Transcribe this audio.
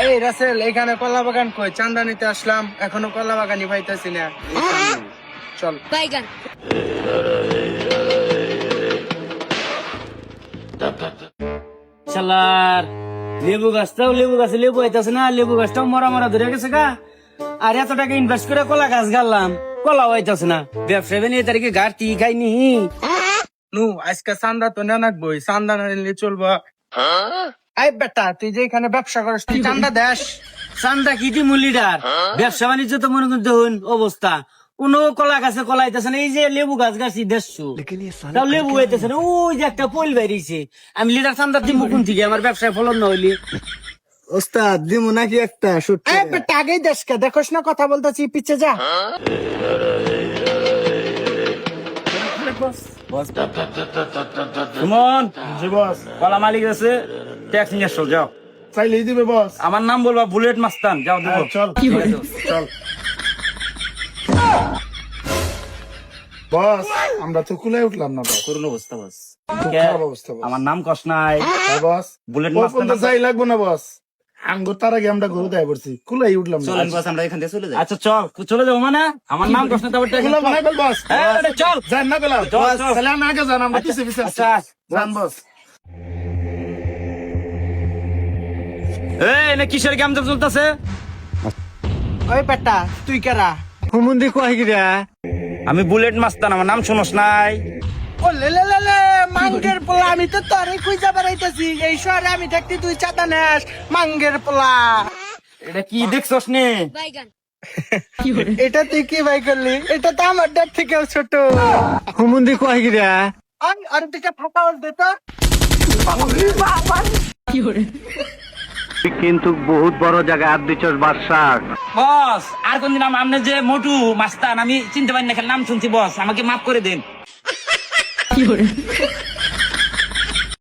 এই রাসেল, এখানে কলা বাগান কই? চান্দা নিতে আসলাম, এখনো কলা বাগানই পাইতেছি না। চল। শালার লেবু গাছে লেবু আইতাছে না, লেবু গাছটাও মরা মরা ধরে গেছে গা। আর এত টাকা ইনভেস্ট করে কলা গাছ গাড়লাম, কলা হইতাছে না। ব্যবসা বানিয়ে তারিখে ঘাটতি খাইনি। নু আজকে চান্দা তো না নাকবই, চান্দা না নিলে চলবো? এই বেটা, তুই যে এখানে ব্যবসা করিস, তুই চান্দা দেশ? চান্দা কি দি মুলিডার ব্যবসা বাণিজ্য তো মনে করতে হন অবস্থা। কোনো কলা গাছে কলা হইতেছে না। এই যে লেবু গাছ গাছি দেড়শো, তাও লেবু হইতেছে না। ওই যে একটা পোল বেরিয়েছে, আমি লিডার চান্দা দিব কোন থেকে? আমার ব্যবসায় ফলন না হইলে ওস্তাদ দিমু নাকি একটা শুট এই বেটা, আগেই দেশকে দেখোস না, কথা বলতেছি, পিছে যা। সুমন, কলা মালিক আছে, ট্যাক্স নিয়ে আসো, যাও। চাইলেই দিবে বস। আমার নাম বলবা বুলেট মাস্তান, যাও দেবো। চল চল বস, আমরা তো কুলাই উঠলাম না বস। করুন অবস্থা বস। খুব খারাপ অবস্থা বস। আমার নাম কস নাই, হ্যাঁ বস, বুলেট ওই মাস্তান। পর্যন্ত যাই লাগবো না বস। আঙ্গ তার আগে আমরা গরু দেয় পড়ছি, কুলাই উঠলাম না। আমরা এখান থেকে চলে যাই। আচ্ছা চল, চলে যাবো মানে আমার নাম কস না, তারপর ট্যাক্স কুলা বানাই ফেল বস। চল। যান না গেলাম চল, বস, চল। তাহলে আমি আগে যান, আমরা পিছে পিছে আসছি। আচ্ছা, যান বস। এই এনে কিসের গেম চলতেছে? ওই বেটা, তুই কেরা? হুমুন্দি কয় গিরা? আমি বুলেট মাস্তান, আমার নাম শুনোস নাই? ও লে লে লে লে, মাঙ্গের পোলা, আমি তো তোরে খুঁজা বেড়াইতেছি। এই শহরে আমি থাকতে তুই চাঁদা নেস, মাঙ্গের পোলা। এটা কি দেখছস নে? এটা তুই কি ভাই করলি? এটা তো আমার ডেট থেকেও ছোট। হুমুন্দি কয় গিরা? আর দুটা ফাঁকা দে তো। কিন্তু বহুত বড় জায়গা আর দিছস বাদশাহ। বস, আর কোনদিন আপনি যে মোটু মাস্তান আমি চিনতে পারি না, নাম শুনছি বস, আমাকে মাফ করে দেন।